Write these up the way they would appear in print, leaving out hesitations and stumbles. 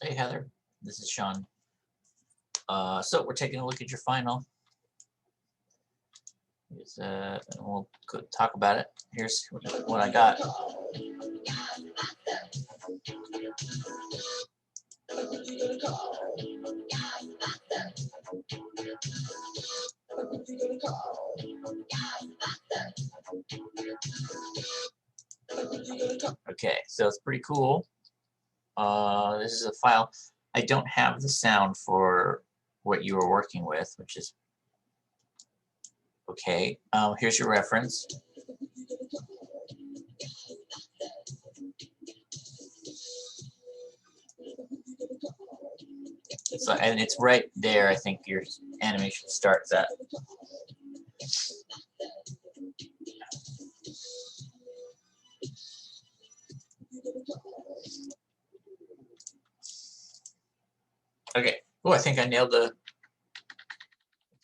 Hey Heather, this is Sean. So we're taking a look at your final. And we'll talk about it. Here's what I got. Okay, so it's pretty cool. This is a file. I don't have the sound for what you were working with, which is okay. Here's your reference. So, and it's right there. I think your animation starts at. Okay. Oh, I think I nailed the.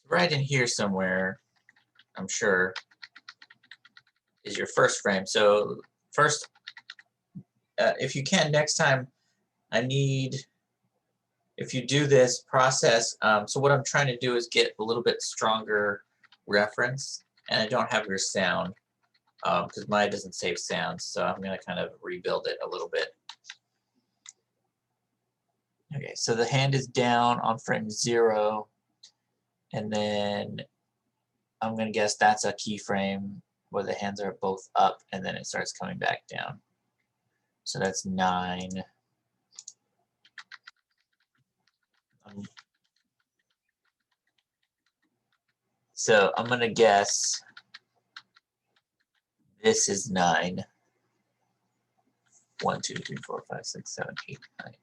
Right in here somewhere, I'm sure, is your first frame. So first, if you can, next time, I need, if you do this process, so what I'm trying to do is get a little bit stronger reference, and I don't have your sound, because mine doesn't save sound, so I'm going to kind of rebuild it a little bit. Okay, so the hand is down on frame 0, and then I'm going to guess that's a keyframe where the hands are both up, and then it starts coming back down. So that's 9. So I'm going to guess this is 9. 1, 2, 3, 4, 5, 6, 7, 8, 9.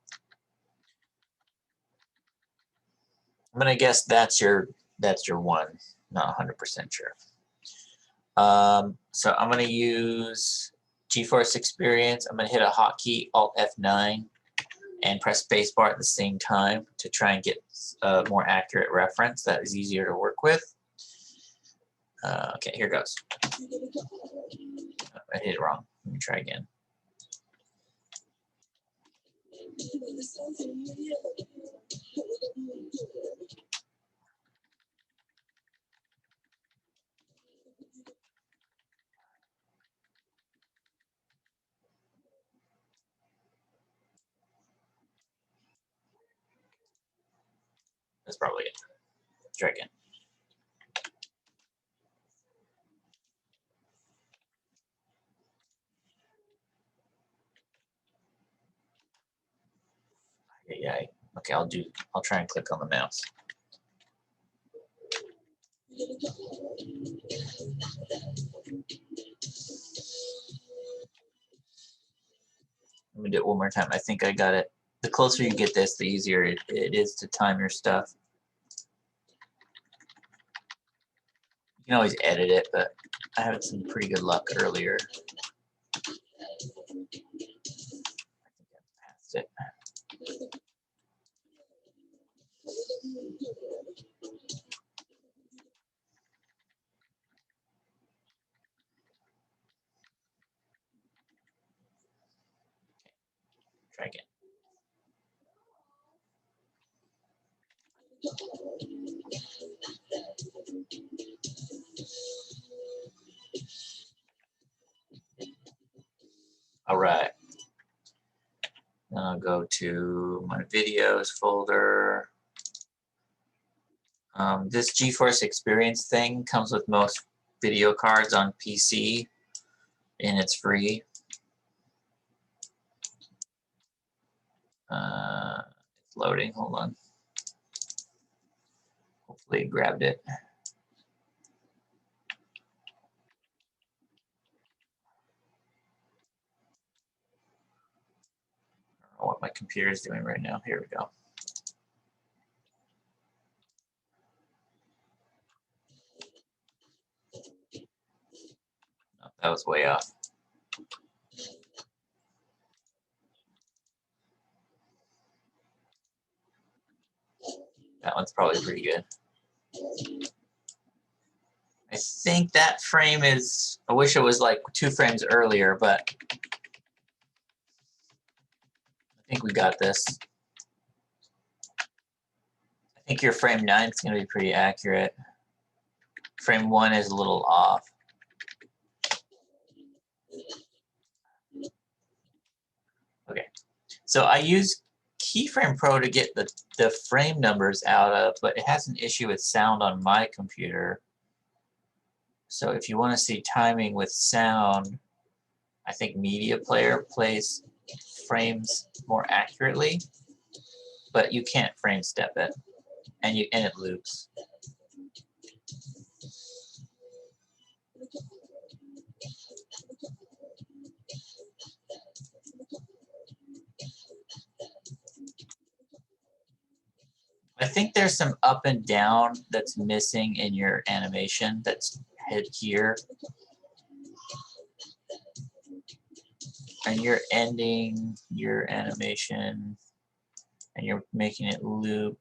I'm going to guess that's your 1. Not 100% sure. So I'm going to use GeForce Experience. I'm going to hit a hotkey, Alt F9, and press spacebar at the same time to try and get a more accurate reference that is easier to work with. Okay, here goes. Oh, I hit it wrong. Let me try again. That's probably it. Try again. Yeah. Okay, I'll try and click on the mouse. Let me do it one more time. I think I got it. The closer you get this, the easier it is to time your stuff. You can always edit it, but I had some pretty good luck earlier. I think I passed it. Try again. All right. Then I'll go to my videos folder. This GeForce Experience thing comes with most video cards on PC, and it's free. It's loading. Hold on. Hopefully it grabbed it. I don't know what my computer is doing right now. Here we go. Oh, that was way off. That one's probably pretty good. I think that frame is, I wish it was like 2 frames earlier, but I think we got this. think your frame 9 is going to be pretty accurate. Frame 1 is a little off. Okay, so I use Keyframe Pro to get the frame numbers out of, but it has an issue with sound on my computer. So if you want to see timing with sound, I think Media Player plays frames more accurately, but you can't frame step it, and it loops. I think there's some up and down that's missing in your animation that's hit here. And you're ending your animation and you're making it loop.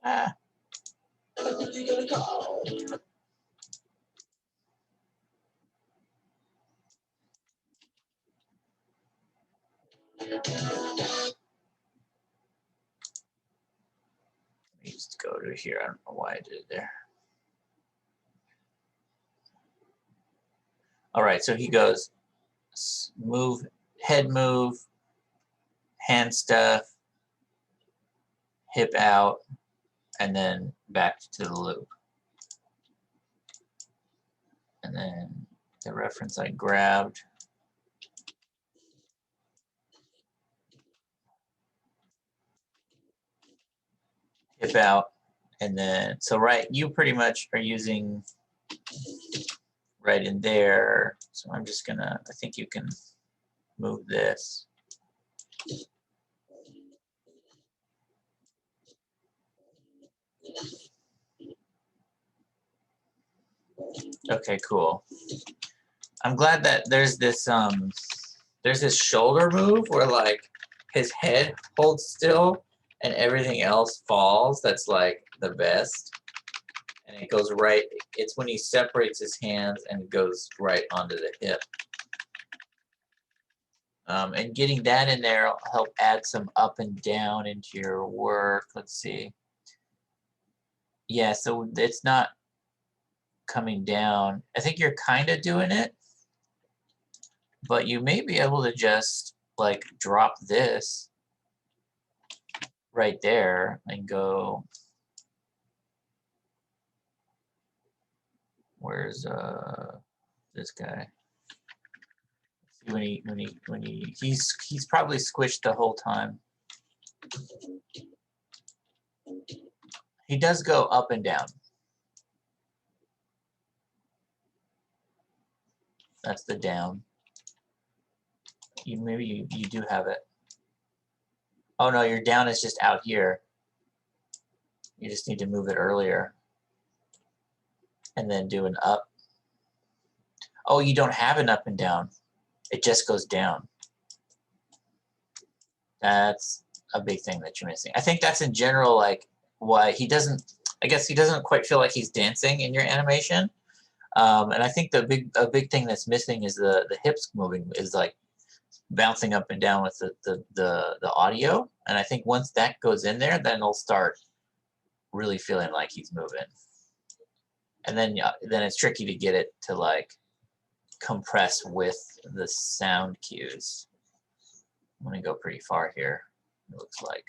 Ah. Just go to here. I don't know why I did it there. All right, so he goes move, head move, hand stuff, hip out, and then back to the loop. And then the reference I grabbed. Hip out, and then, so right, you pretty much are using right in there. So I'm just gonna, I think you can move this. Okay, cool. I'm glad that there's this shoulder move where like his head holds still and everything else falls. That's like the best. And it goes right, it's when he separates his hands and it goes right onto the hip. And getting that in there will help add some up and down into your work. Let's see. Yeah, so it's not coming down. I think you're kind of doing it, but you may be able to just like drop this right there and go, where's this guy? See, when he's probably squished the whole time. He does go up and down. That's the down. Maybe you do have it. Oh no, your down is just out here. You just need to move it earlier. And then do an up. Oh, you don't have an up and down. It just goes down. That's a big thing that you're missing. I think that's in general like why he doesn't, I guess he doesn't quite feel like he's dancing in your animation. And I think a big thing that's missing is the hips moving, is like bouncing up and down with the audio. And I think once that goes in there, then it'll start really feeling like he's moving. And then it's tricky to get it to like compress with the sound cues. I'm gonna go pretty far here, it looks like.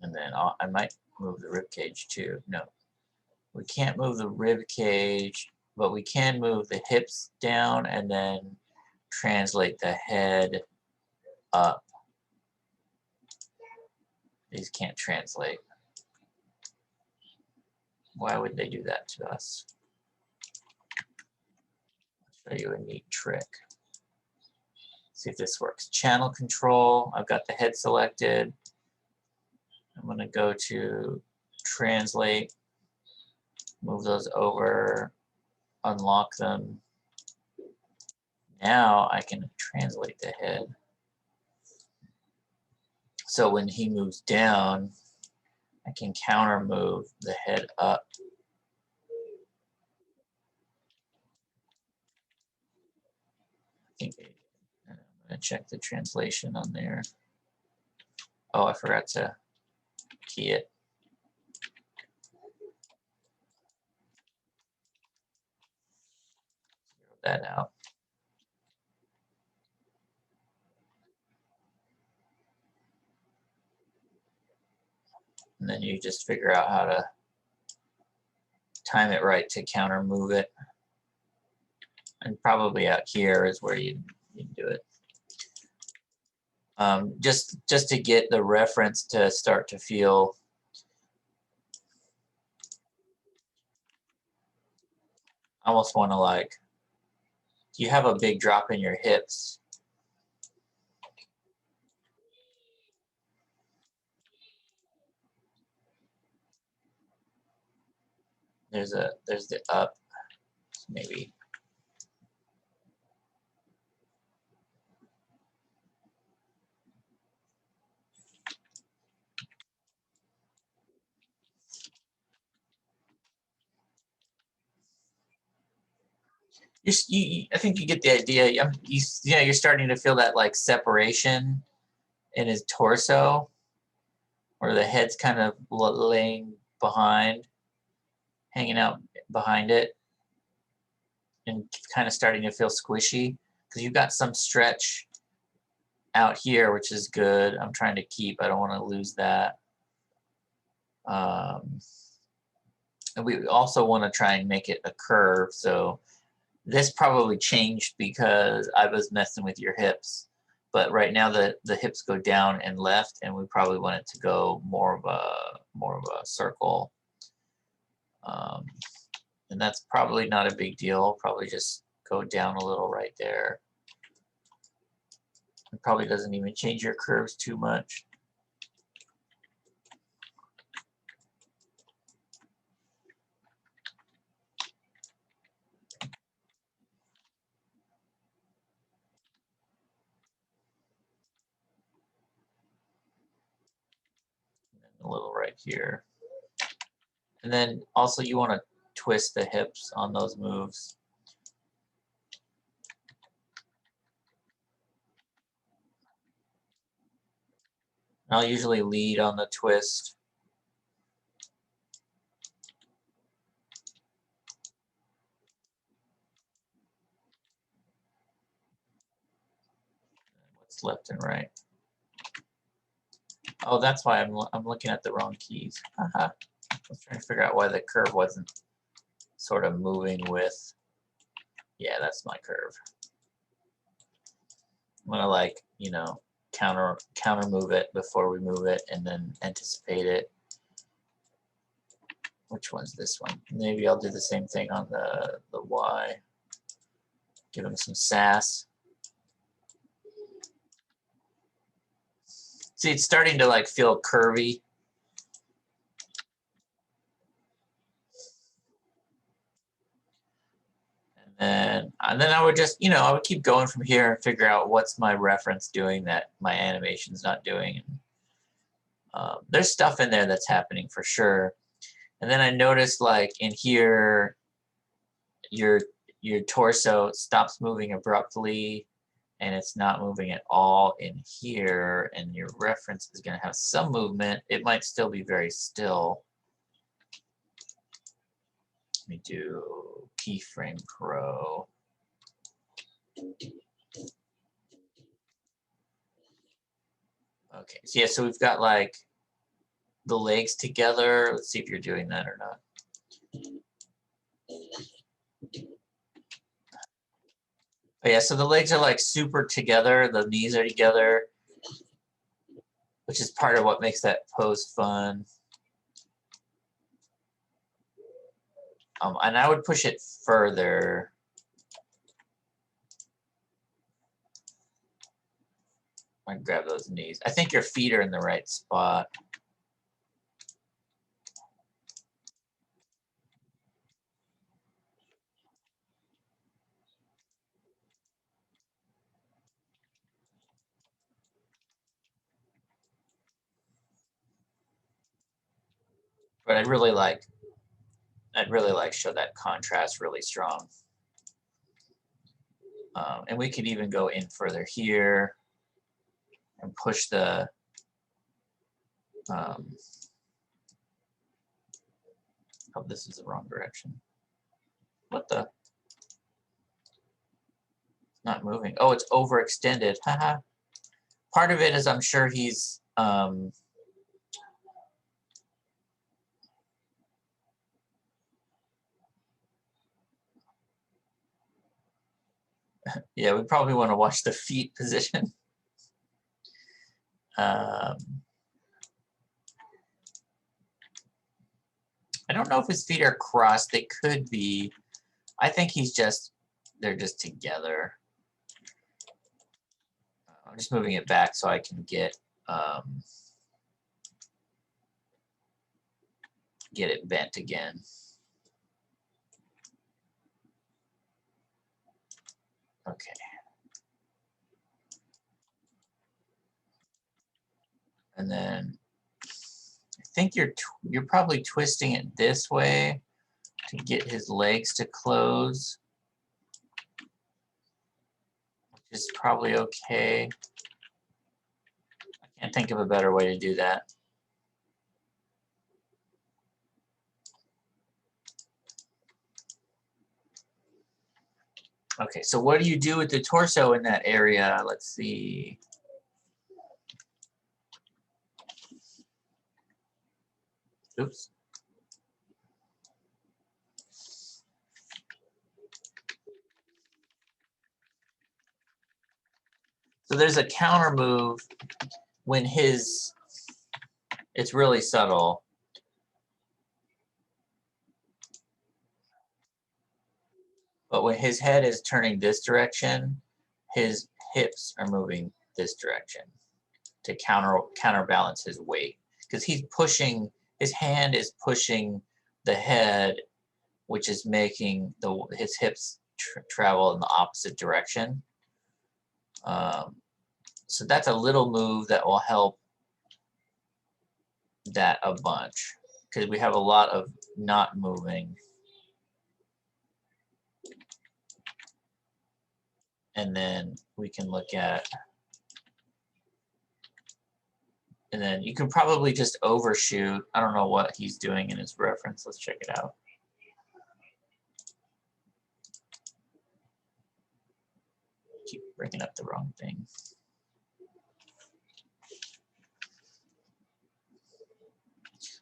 And then I might move the rib cage too. No, we can't move the rib cage, but we can move the hips down and then translate the head up. These can't translate. Why would they do that to us? I'll show you a neat trick. See if this works. Channel control, I've got the head selected. I'm gonna go to translate, move those over, unlock them. Now I can translate the head. So when he moves down, I can counter move the head up. I think I'm going to check the translation on there. Oh, I forgot to key it. Zero that out. And then you just figure out how to time it right to counter move it. And probably out here is where you do it. Just to get the reference to start to feel I almost want to like, you have a big drop in your hips. There's the up, maybe. I think you get the idea. You're starting to feel that like separation in his torso, where the head's kind of laying behind, hanging out behind it, and kind of starting to feel squishy because you've got some stretch out here, which is good. I'm trying to keep. I don't want to lose that. And we also want to try and make it a curve. So this probably changed because I was messing with your hips. But right now the hips go down and left, and we probably want it to go more of a circle. And that's probably not a big deal. Probably just go down a little right there. It probably doesn't even change your curves too much. A little right here. And then also you want to twist the hips on those moves. I'll usually lead on the twist. What's left and right? Oh, that's why I'm looking at the wrong keys. Haha. I was trying to figure out why the curve wasn't sort of moving with. Yeah, that's my curve. I'm gonna like, counter move it before we move it, and then anticipate it. Which one's this one? Maybe I'll do the same thing on the Y. Give him some sass. See, it's starting to like feel curvy. And then I would just, I would keep going from here and figure out what's my reference doing that my animation's not doing. There's stuff in there that's happening for sure. And then I noticed like in here, your torso stops moving abruptly, and it's not moving at all in here, and your reference is going to have some movement. It might still be very still. Let me do keyframe pro. Okay, so yeah, so we've got like the legs together. Let's see if you're doing that or not. Oh yeah, so the legs are like super together, the knees are together, which is part of what makes that pose fun. And I would push it further. I grab those knees. I think your feet are in the right spot. But I'd really like show that contrast really strong. And we could even go in further here and push the oh, this is the wrong direction. What the? Not moving. Oh, it's overextended. Haha. Part of it is I'm sure he's yeah, we probably want to watch the feet position. I don't know if his feet are crossed. They could be. I think they're just together. I'm just moving it back so I can get it bent again. Okay. And then I think you're probably twisting it this way to get his legs to close, which is probably okay. I can't think of a better way to do that. Okay, so what do you do with the torso in that area? Let's see. Oops. So there's a counter move when it's really subtle. But when his head is turning this direction, his hips are moving this direction to counterbalance his weight. Because his hand is pushing the head, which is making his hips travel in the opposite direction. So that's a little move that will help that a bunch, because we have a lot of not moving. And then we can look at, and then you can probably just overshoot. I don't know what he's doing in his reference. Let's check it out. Keep bringing up the wrong thing.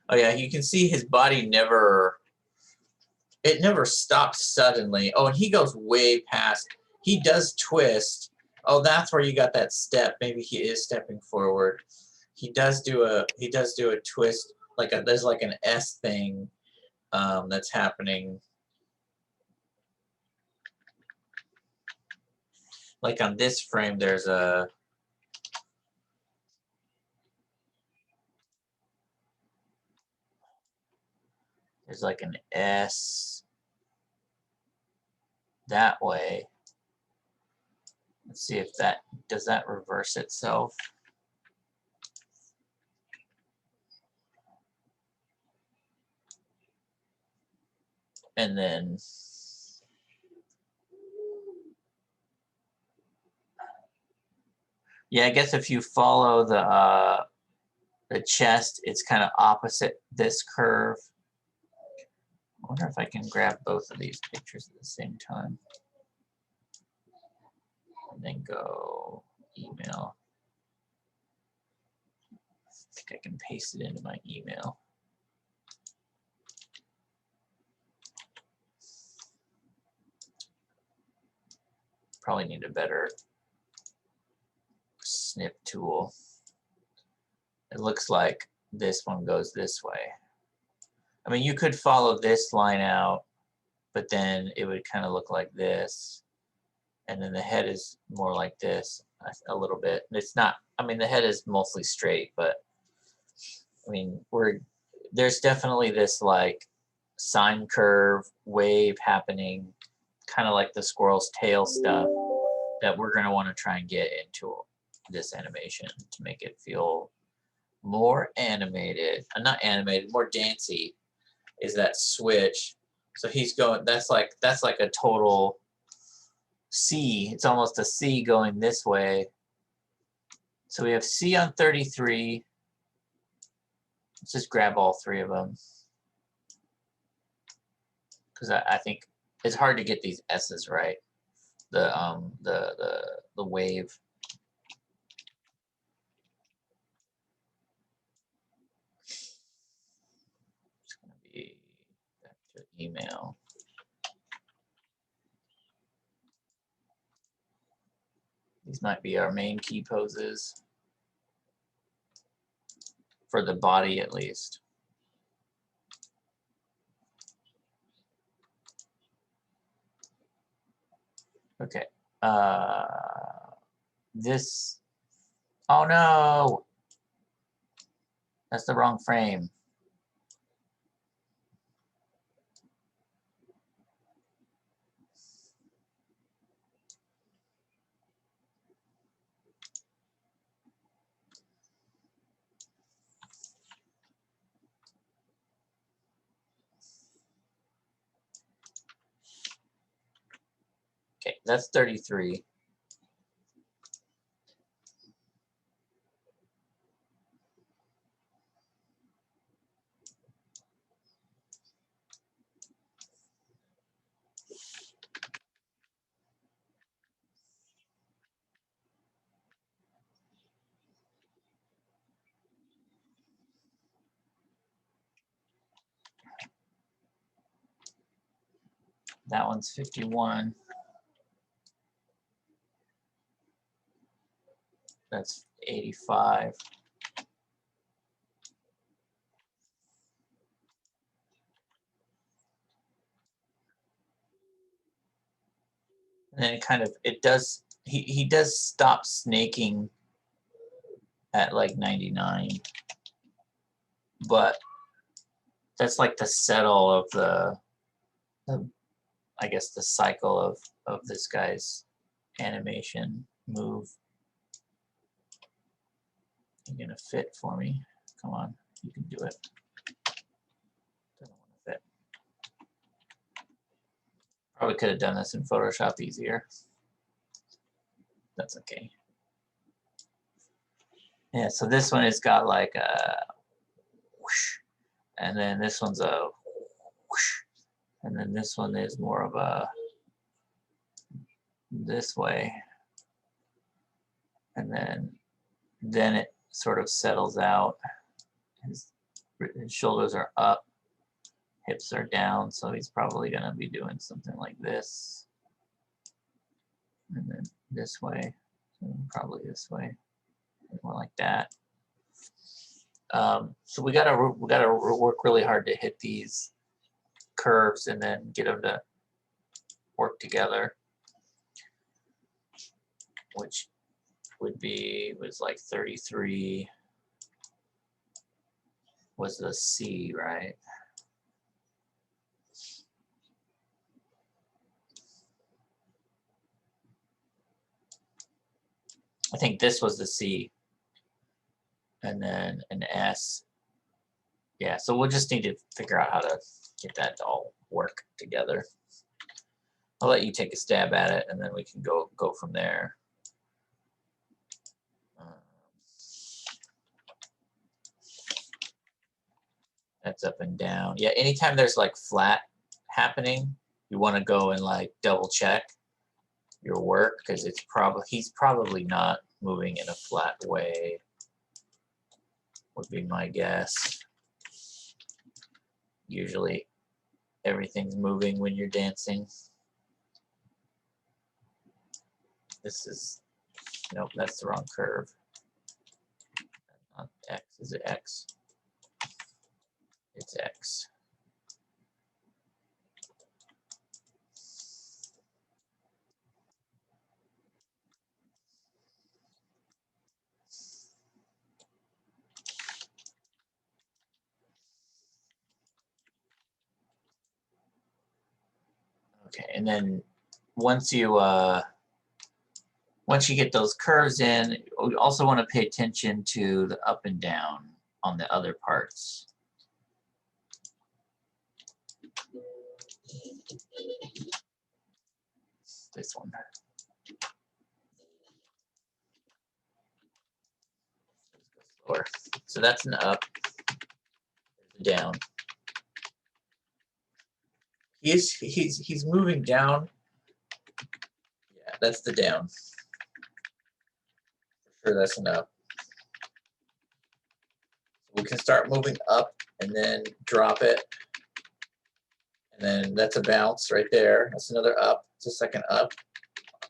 Oh yeah, you can see his body never stops suddenly. Oh, and he goes way past. He does twist. Oh, that's where you got that step. Maybe he is stepping forward. He does do a twist. There's like an S thing that's happening. Like on this frame, there's like an S that way. Let's see if does that reverse itself. And then yeah, I guess if you follow the chest, it's kind of opposite this curve. I wonder if I can grab both of these pictures at the same time. And then go email. I think I can paste it into my email. Probably need a better snip tool. It looks like this one goes this way. I mean, you could follow this line out, but then it would kind of look like this. And then the head is more like this a little bit. It's not, I mean, the head is mostly straight, but I mean, there's definitely this like sine curve wave happening, kind of like the squirrel's tail stuff that we're going to want to try and get into this animation to make it feel more animated, not animated, more dancey is that switch. So he's going, that's like a total C. It's almost a C going this way. So we have C on 33. Let's just grab all three of them. Because I think it's hard to get these S's right. The wave. It's gonna be back to email. These might be our main key poses. For the body at least. Okay. This, oh no! That's the wrong frame. Okay, that's 33. That one's 51. That's 85. And then it kind of, it does, he does stop snaking at like 99. But that's like the settle of the I guess the cycle of this guy's animation move. You're gonna fit for me. Come on, you can do it. Doesn't want to fit. Probably could have done this in Photoshop easier. That's okay. Yeah, so this one has got like a whoosh, and then this one's a whoosh, and then this one is more of a this way, and then it sort of settles out. His shoulders are up, hips are down, so he's probably going to be doing something like this, and then this way, and probably this way, more like that. So we gotta work really hard to hit these curves and then get them to work together, which was like 33 was the C, right? I think this was the C, and then an S. Yeah, so we'll just need to figure out how to get that to all work together. I'll let you take a stab at it, and then we can go from there. That's up and down. Yeah, anytime there's like flat happening, you want to go and like double check your work, because he's probably not moving in a flat way, would be my guess. Usually everything's moving when you're dancing. This is, nope, that's the wrong curve. Not X, is it X? It's X. Okay, and then once you once you get those curves in, we also want to pay attention to the up and down on the other parts. This one. Slower. So that's an up, down. He's moving down. Yeah, that's the down. For sure, that's an up. We can start moving up and then drop it. And then that's a bounce right there. That's another up. It's a second up.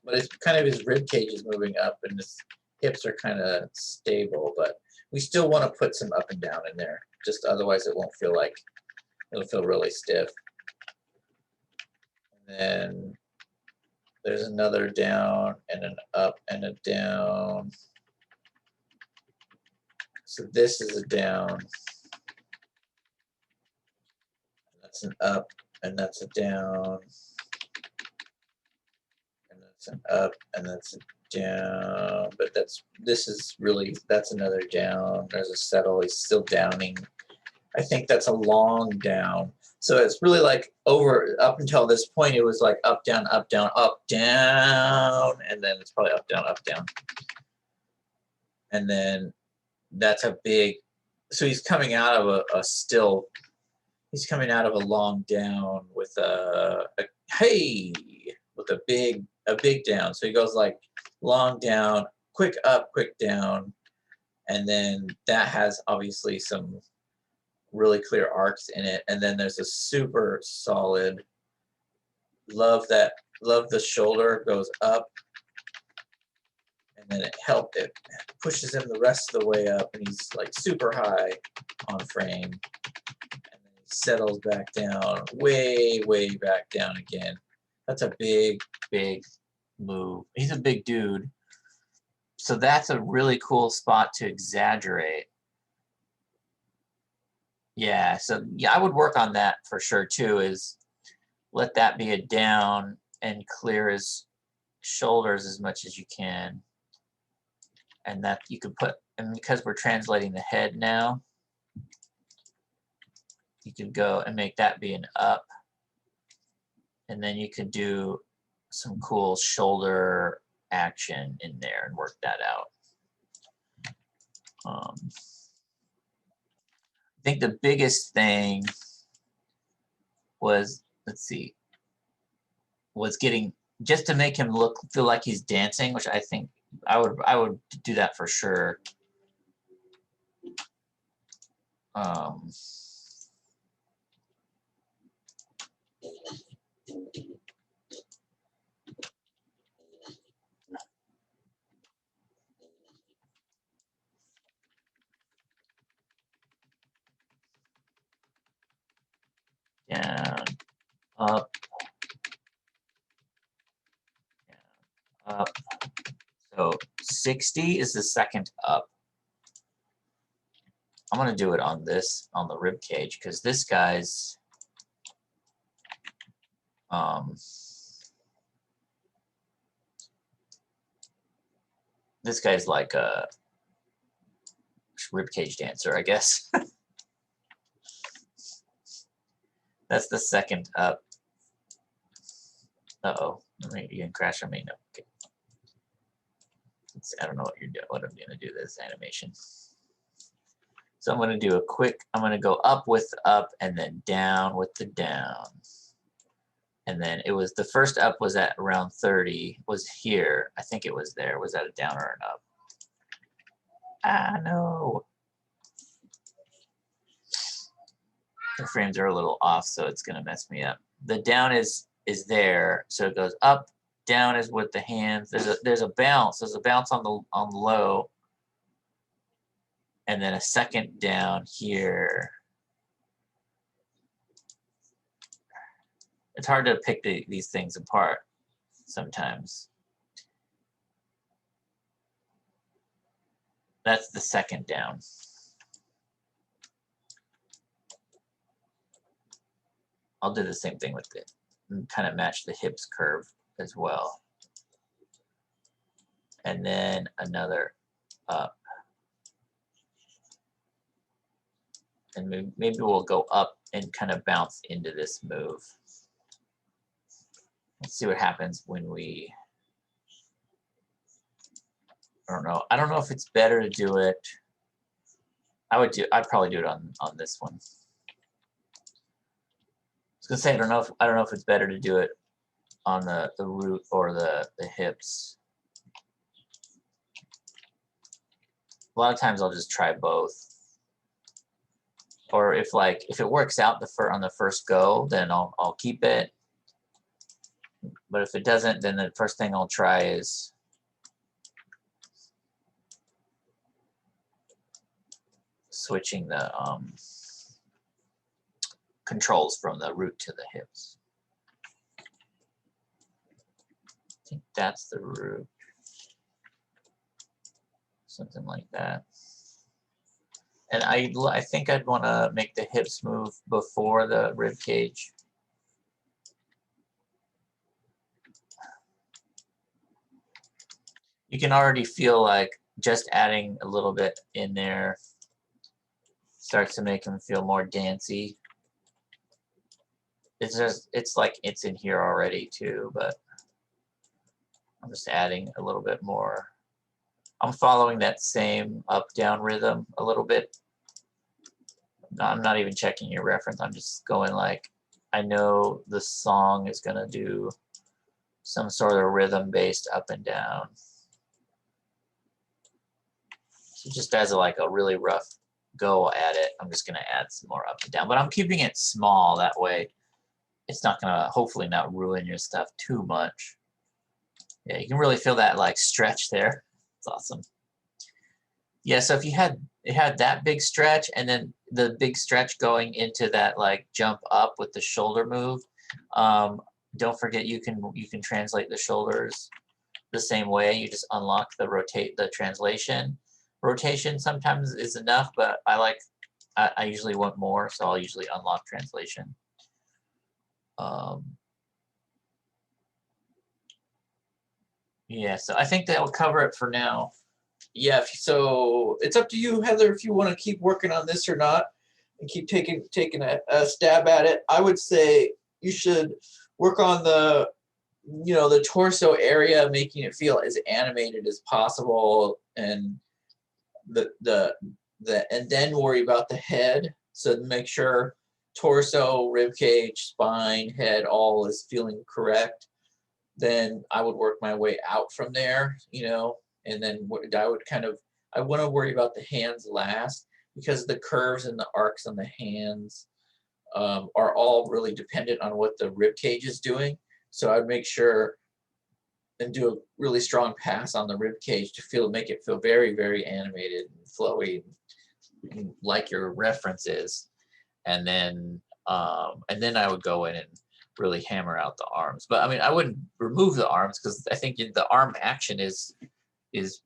But it's kind of his rib cage is moving up and his hips are kind of stable. But we still want to put some up and down in there. Just otherwise it won't feel like, it'll feel really stiff. And then there's another down and an up and a down. So this is a down. That's an up and that's a down. And that's an up and that's a down. But this is really, that's another down. There's a settle, he's still downing. I think that's a long down. So it's really like up until this point, it was like up, down, up, down, up, down. And then it's probably up, down, up, down. And then that's a big, so he's coming out of he's coming out of a long down with with a big down. So he goes like long down, quick up, quick down. And then that has obviously some really clear arcs in it. And then there's a super solid, love the shoulder goes up. And then it pushes him the rest of the way up, and he's like super high on frame. And then he settles back down, way back down again. That's a big move. He's a big dude. So that's a really cool spot to exaggerate. Yeah, so yeah, I would work on that for sure too, is let that be a down and clear his shoulders as much as you can. And that you could put, and because we're translating the head now, you could go and make that be an up. And then you could do some cool shoulder action in there and work that out. I think the biggest thing was, let's see, was getting, just to make him feel like he's dancing, which I think I would do that for sure. Down, up, down, up. So 60 is the second up. I'm gonna do it on the rib cage, because this guy's like a rib cage dancer, I guess. That's the second up. Uh-oh, you can crash on me. No, okay. I don't know what I'm gonna do this animation. So I'm gonna do I'm gonna go up with up and then down with the down. And then it was, the first up was at around 30, was here. I think it was there. Was that a down or an up? Ah, no. The frames are a little off, so it's gonna mess me up. The down is there, so it goes up, down is with the hands. There's a bounce. There's a bounce on the low, and then a second down here. It's hard to pick these things apart sometimes. That's the second down. I'll do the same thing with it and kind of match the hips curve as well. and then another up. And maybe we'll go up and kind of bounce into this move. Let's see what happens when we, I don't know if it's better to do it. I'd probably do it on this one. I was gonna say I don't know if it's better to do it on the root or the hips. A lot of times I'll just try both. Or if it works out on the first go, then I'll keep it. But if it doesn't, then the first thing I'll try is switching the controls from the root to the hips. I think that's the root. Something like that. And I think I'd want to make the hips move before the rib cage. You can already feel like just adding a little bit in there starts to make them feel more dancey. It's like it's in here already too, but I'm just adding a little bit more. I'm following that same up-down rhythm a little bit. No, I'm not even checking your reference. I'm just going like, I know the song is gonna do some sort of rhythm-based up and down. So just as like a really rough go at it, I'm just gonna add some more up and down. But I'm keeping it small, that way it's not gonna hopefully not ruin your stuff too much. Yeah, you can really feel that like stretch there. It's awesome. Yeah, so if it had that big stretch and then the big stretch going into that like jump up with the shoulder move, don't forget you can translate the shoulders the same way. You just unlock the translation. Rotation sometimes is enough, but I usually want more, so I'll usually unlock translation. Yeah, so I think that will cover it for now. Yeah, so it's up to you, Heather, if you want to keep working on this or not, and keep taking a stab at it. I would say you should work on the torso area, making it feel as animated as possible, and and then worry about the head. So make sure torso, rib cage, spine, head, all is feeling correct. Then I would work my way out from there, and then I want to worry about the hands last, because the curves and the arcs on the hands are all really dependent on what the rib cage is doing. So I'd make sure and do a really strong pass on the rib cage to make it feel very, very animated and flowy, like your reference is. And then I would go in and really hammer out the arms. But I mean, I wouldn't remove the arms, because I think the arm action is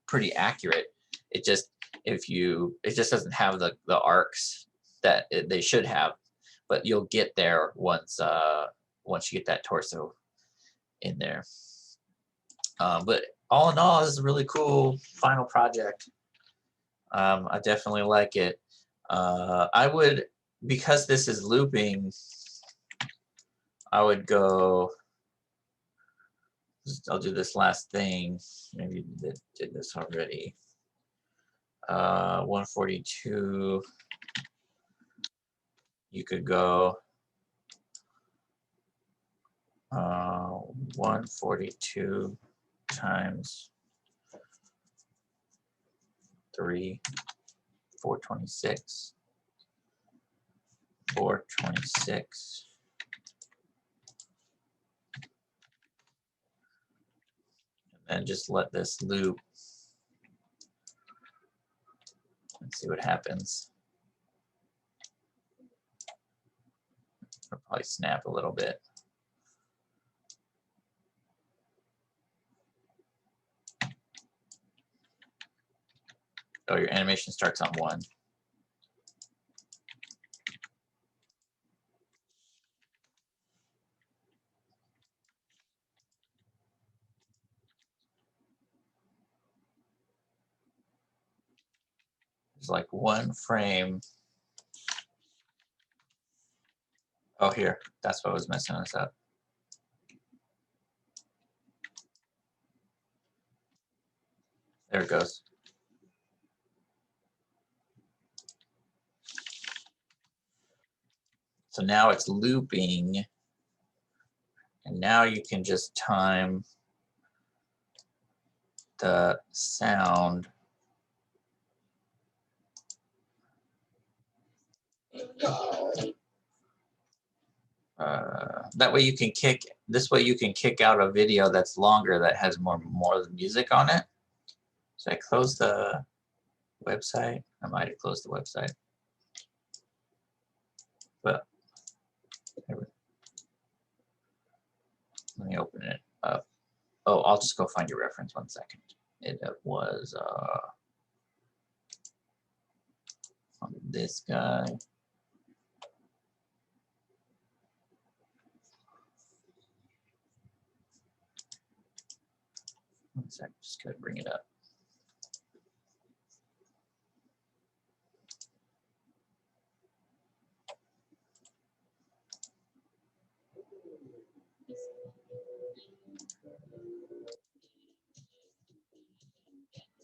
pretty accurate. It just doesn't have the arcs that they should have, but you'll get there once you get that torso in there. But all in all, this is a really cool final project. I definitely like it. I would, because this is looping, I would go, I'll do this last thing. Maybe you did this already. 142. You could go 142 times 3, 426. 426. And just let this loop and see what happens. It'll probably snap a little bit. Oh, your animation starts on 1. It's like one frame. Oh, here, that's what was messing us up. There it goes. So now it's looping, and now you can just time the sound. That way you can kick, this way you can kick out a video that's longer that has more music on it. So I close the website. I might have closed the website. But let me open it up. Oh, I'll just go find your reference 1 second. It was on this guy. 1 sec, just gotta bring it up.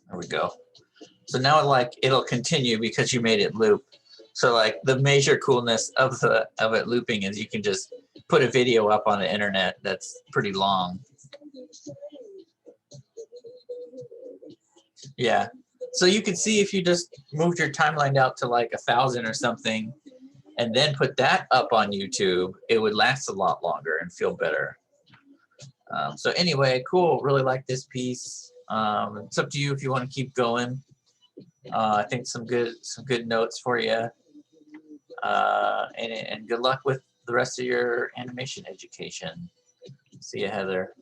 There we go. So now like it'll continue because you made it loop. So like the major coolness of it looping is you can just put a video up on the internet that's pretty long. Yeah. So you can see if you just moved your timeline out to like 1,000 or something and then put that up on YouTube, it would last a lot longer and feel better. So anyway, cool. Really like this piece. It's up to you if you want to keep going. I think some good notes for you. And good luck with the rest of your animation education. See you, Heather.